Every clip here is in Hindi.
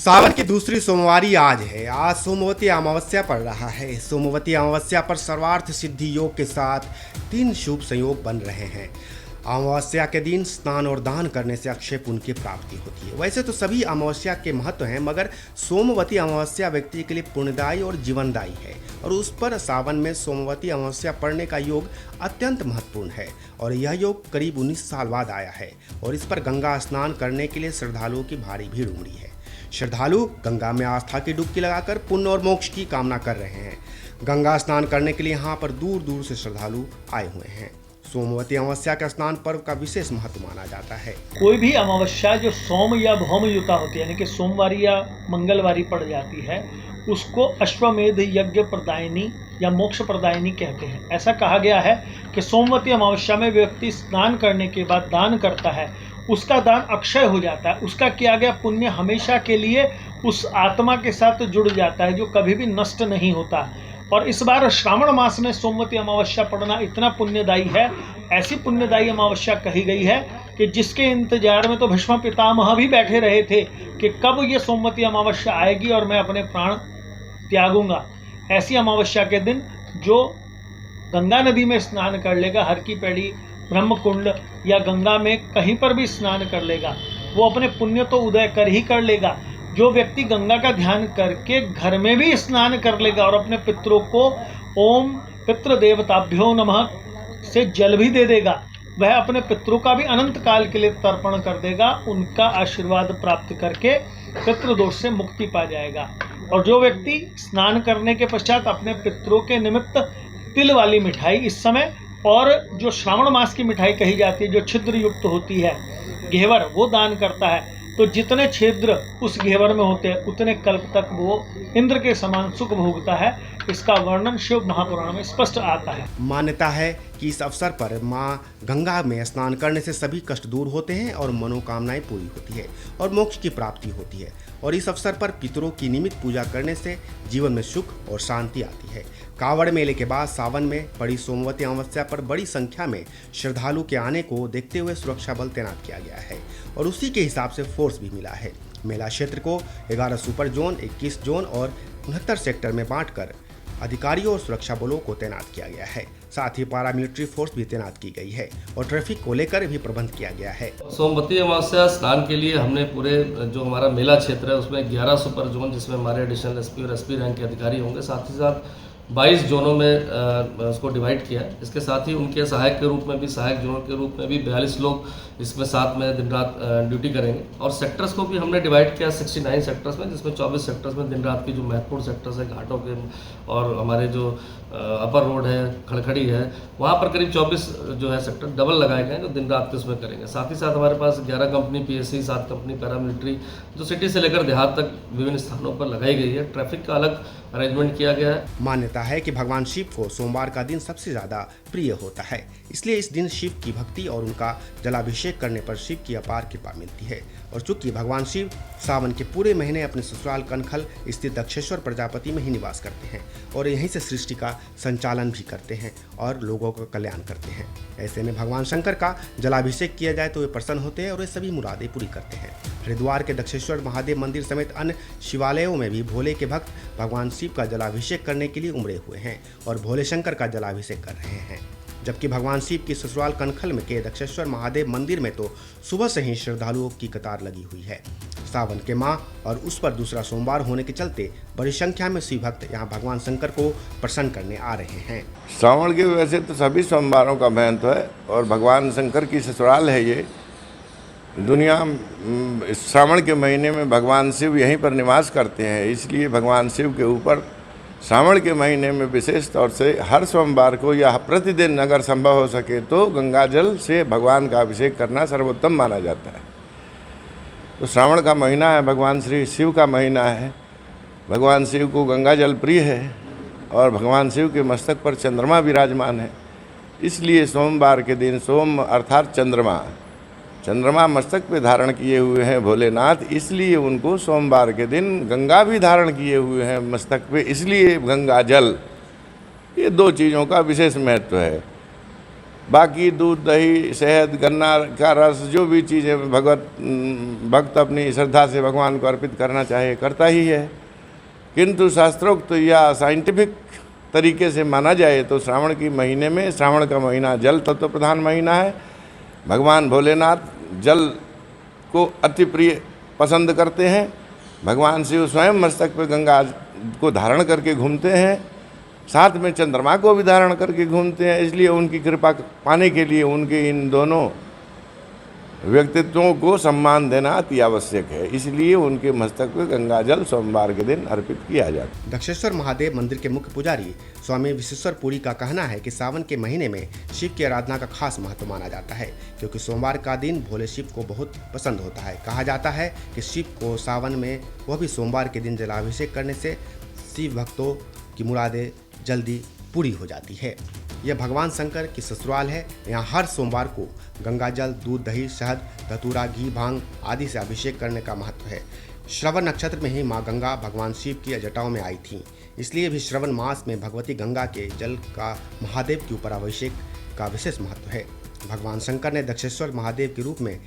सावन की दूसरी सोमवारी आज है। आज सोमवती अमावस्या पड़ रहा है। सोमवती अमावस्या पर सर्वार्थ सिद्धि योग के साथ 3 शुभ संयोग बन रहे हैं। अमावस्या के दिन स्नान और दान करने से अक्षय पुण्य की प्राप्ति होती है। वैसे तो सभी अमावस्या के महत्व हैं, मगर सोमवती अमावस्या व्यक्ति के लिए पुण्यदायी और जीवनदायी है और उस पर सावन में सोमवती अमावस्या पड़ने का योग अत्यंत महत्वपूर्ण है और यह योग करीब 19 साल बाद आया है और इस पर गंगा स्नान करने के लिए श्रद्धालुओं की भारी भीड़ उमड़ी है। श्रद्धालु गंगा में आस्था की डुबकी लगाकर पुण्य और मोक्ष की कामना कर रहे हैं। गंगा स्नान करने के लिए यहाँ पर दूर दूर से श्रद्धालु आए हुए हैं। सोमवती अमावस्या का स्नान पर्व का विशेष महत्व माना जाता है। कोई भी अमावस्या जो सोम या भौम युता होती है, यानी कि सोमवारी या मंगलवारी पड़ जाती है, उसको अश्वमेध यज्ञ प्रदायिनी या मोक्ष प्रदायिनी कहते हैं। ऐसा कहा गया है कि सोमवती अमावस्या में व्यक्ति स्नान करने के बाद दान करता है, उसका दान अक्षय हो जाता है। उसका किया गया पुण्य हमेशा के लिए उस आत्मा के साथ जुड़ जाता है जो कभी भी नष्ट नहीं होता। और इस बार श्रावण मास में सोमवती अमावस्या पड़ना इतना पुण्यदायी है, ऐसी पुण्यदायी अमावस्या कही गई है कि जिसके इंतजार में तो भीष्म पितामह भी बैठे रहे थे कि कब ये सोमवती अमावस्या आएगी और मैं अपने प्राण त्यागूंगा। ऐसी अमावस्या के दिन जो गंगा नदी में स्नान कर लेगा, हर की पैड़ी ब्रह्मकुंड या गंगा में कहीं पर भी स्नान कर लेगा, वो अपने पुण्य तो उदय कर ही कर लेगा। जो व्यक्ति गंगा का ध्यान करके घर में भी स्नान कर लेगा और अपने पितरों को ओम पितृ देवताभ्यो नमः से जल भी दे देगा, वह अपने पितरों का भी अनंत काल के लिए तर्पण कर देगा। उनका आशीर्वाद प्राप्त करके पितृदोष से मुक्ति पा जाएगा। और जो व्यक्ति स्नान करने के पश्चात अपने पितरों के निमित्त तिल वाली मिठाई इस समय, और जो श्रावण मास की मिठाई कही जाती है जो छिद्र युक्त होती है, घेवर, वो दान करता है, तो जितने छिद्र उस घेवर में होते हैं उतने कल्प तक वो इंद्र के समान सुख भोगता है। इसका वर्णन शिव महापुराण में स्पष्ट आता है। मान्यता है कि इस अवसर पर मां गंगा में स्नान करने से सभी कष्ट दूर होते हैं और मनोकामनाएं पूरी होती है और मोक्ष की प्राप्ति होती है। और इस अवसर पर पितरों की नियमित पूजा करने से जीवन में सुख और शांति आती है। कांवड़ मेले के बाद सावन में पड़ी सोमवती अमावस्या पर बड़ी संख्या में श्रद्धालु के आने को देखते हुए सुरक्षा बल तैनात किया गया है और उसी के हिसाब से फोर्स भी मिला है। मेला क्षेत्र को 11 सुपर जोन, 21 जोन और 69 सेक्टर में बांटकर अधिकारियों और सुरक्षा बलों को तैनात किया गया है। साथ ही पारामिलिट्री फोर्स भी तैनात की गई है और ट्रैफिक को लेकर भी प्रबंध किया गया है। सोमवती अमावस्या स्नान के लिए हमने पूरे जो हमारा मेला क्षेत्र है उसमें 11 सुपर जोन, जिसमें हमारे एडिशनल एसपी और एसपी रैंक के अधिकारी होंगे, साथ ही साथ 22 जोनों में उसको डिवाइड किया है। इसके साथ ही उनके सहायक के रूप में भी, सहायक जोन के रूप में भी 42 लोग इसमें साथ में दिन रात ड्यूटी करेंगे। और सेक्टर्स को भी हमने डिवाइड किया 69 सेक्टर्स में, जिसमें 24 सेक्टर्स में दिन रात की जो महत्वपूर्ण सेक्टर्स है, घाटों के और हमारे जो अपर रोड है, खड़खड़ी है, वहाँ पर करीब 24 जो है सेक्टर डबल लगाए गए हैं जो दिन रात के उसमें करेंगे। साथ ही साथ हमारे पास 11 कंपनी पीएससी, 7 कंपनी पैरामिलिट्री जो सिटी से लेकर देहात तक विभिन्न स्थानों पर लगाई गई है। ट्रैफिक का अलग अरेंजमेंट किया गया है। मान्यता है कि भगवान शिव को सोमवार का दिन सबसे ज्यादा प्रिय होता है, इसलिए इस दिन शिव की भक्ति और उनका जलाभिषेक करने पर शिव की अपार कृपा मिलती है। और चूंकि भगवान शिव सावन के पूरे महीने अपने ससुराल कनखल स्थित दक्षेश्वर प्रजापति में ही निवास करते हैं और यहीं से सृष्टि का संचालन भी करते हैं और लोगों का कल्याण करते हैं। ऐसे में भगवान शंकर का जलाभिषेक किया जाए तो वे प्रसन्न होते हैं और वे सभी मुरादें पूरी करते हैं। हरिद्वार के दक्षेश्वर महादेव मंदिर समेत अन्य शिवालयों में भी भोले के भक्त भगवान शिव का जलाभिषेक करने के लिए उमड़े हुए हैं और भोले शंकर का जलाभिषेक कर रहे हैं। जबकि भगवान शिव की ससुराल कनखल में के दक्षेश्वर महादेव मंदिर में तो सुबह से ही श्रद्धालुओं की कतार लगी हुई है। सावन के माह और उस पर दूसरा सोमवार होने के चलते बड़ी संख्या में शिव भक्त यहाँ भगवान शंकर को प्रसन्न करने आ रहे हैं। श्रावण के वैसे तो सभी सोमवारों का महत्व है और भगवान शंकर की ससुराल है ये दुनिया। श्रावण के महीने में भगवान शिव यहीं पर निवास करते हैं, इसलिए भगवान शिव के ऊपर श्रावण के महीने में विशेष तौर से हर सोमवार को या प्रतिदिन अगर संभव हो सके तो गंगा जल से भगवान का अभिषेक करना सर्वोत्तम माना जाता है। तो श्रावण का महीना है, भगवान श्री शिव का महीना है। भगवान शिव को गंगा जल प्रिय है और भगवान शिव के मस्तक पर चंद्रमा विराजमान है, इसलिए सोमवार के दिन सोम अर्थात चंद्रमा मस्तक पे धारण किए हुए हैं भोलेनाथ, इसलिए उनको सोमवार के दिन गंगा भी धारण किए हुए हैं मस्तक पे, इसलिए गंगा जल, ये 2 चीज़ों का विशेष महत्व है। बाकी दूध दही शहद गन्ना का रस जो भी चीज़ें भक्त अपनी श्रद्धा से भगवान को अर्पित करना चाहे करता ही है। किंतु शास्त्रोक्त या साइंटिफिक तरीके से माना जाए तो श्रावण की महीने में, श्रावण का महीना जल तत्व प्रधान महीना है। भगवान भोलेनाथ जल को अति प्रिय पसंद करते हैं। भगवान शिव स्वयं मस्तक पर गंगा को धारण करके घूमते हैं, साथ में चंद्रमा को भी धारण करके घूमते हैं। इसलिए उनकी कृपा पाने के लिए उनके इन दोनों व्यक्तित्वों को सम्मान देना अति आवश्यक है। इसलिए उनके मस्तक पर गंगा जल सोमवार के दिन अर्पित किया जाता है। दक्षेश्वर महादेव मंदिर के मुख्य पुजारी स्वामी विश्वेश्वर पुरी का कहना है कि सावन के महीने में शिव की आराधना का खास महत्व माना जाता है, क्योंकि सोमवार का दिन भोले शिव को बहुत पसंद होता है। कहा जाता है कि शिव को सावन में, वह भी सोमवार के दिन, जलाभिषेक करने से शिव भक्तों की मुरादें जल्दी पूरी हो जाती है। यह भगवान शंकर की ससुराल है। यहाँ हर सोमवार को गंगा जल, दूध, दही, शहद, धतूरा, घी, भांग आदि से अभिषेक करने का महत्व है। श्रवण नक्षत्र में ही माँ गंगा भगवान शिव की जटाओं में आई थीं, इसलिए भी श्रवण मास में भगवती गंगा के जल का महादेव के ऊपर अभिषेक का विशेष महत्व है। भगवान शंकर ने दक्षेश्वर महादेव के रूप में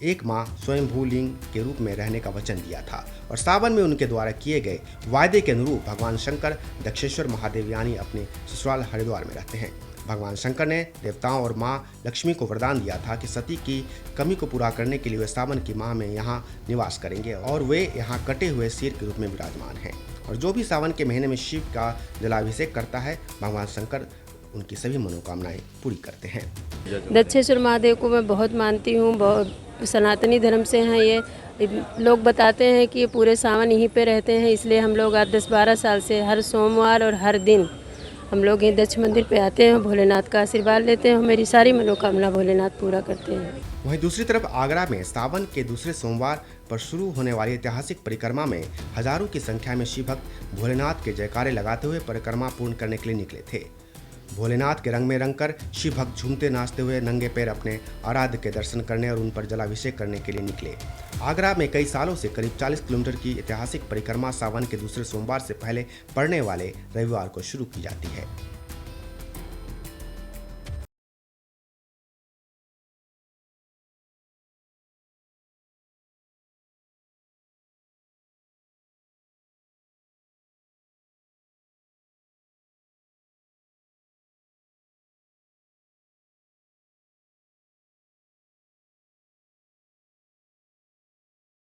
एक माँ स्वयंभू लिंग के रूप में रहने का वचन दिया था, और सावन में उनके द्वारा किए गए वायदे के अनुरूप भगवान शंकर दक्षेश्वर महादेव यानी अपने ससुराल हरिद्वार में रहते हैं। भगवान शंकर ने देवताओं और माँ लक्ष्मी को वरदान दिया था कि सती की कमी को पूरा करने के लिए वे सावन की माह में यहाँ निवास करेंगे, और वे यहाँ कटे हुए सिर के रूप में विराजमान हैं। और जो भी सावन के महीने में शिव का जलाभिषेक करता है, भगवान शंकर उनकी सभी मनोकामनाएं पूरी करते हैं। दक्षेश्वर महादेव को मैं बहुत मानती हूँ, बहुत सनातनी धर्म से हैं ये। लोग बताते हैं कि ये पूरे सावन यहीं पे रहते हैं, इसलिए हम लोग आज 10-12 साल से हर सोमवार और हर दिन हम लोग ये दक्ष मंदिर पे आते हैं, भोलेनाथ का आशीर्वाद लेते हैं, मेरी सारी मनोकामना भोलेनाथ पूरा करते हैं। वहीं दूसरी तरफ आगरा में सावन के दूसरे सोमवार पर शुरू होने वाली ऐतिहासिक परिक्रमा में हजारों की संख्या में शिव भक्त भोलेनाथ के जयकारे लगाते हुए परिक्रमा पूर्ण करने के लिए निकले थे। भोलेनाथ के रंग में रंग कर शिव भक्त झूमते नाचते हुए नंगे पैर अपने आराध्य के दर्शन करने और उन पर जलाभिषेक करने के लिए निकले। आगरा में कई सालों से करीब 40 किलोमीटर की ऐतिहासिक परिक्रमा सावन के दूसरे सोमवार से पहले पड़ने वाले रविवार को शुरू की जाती है।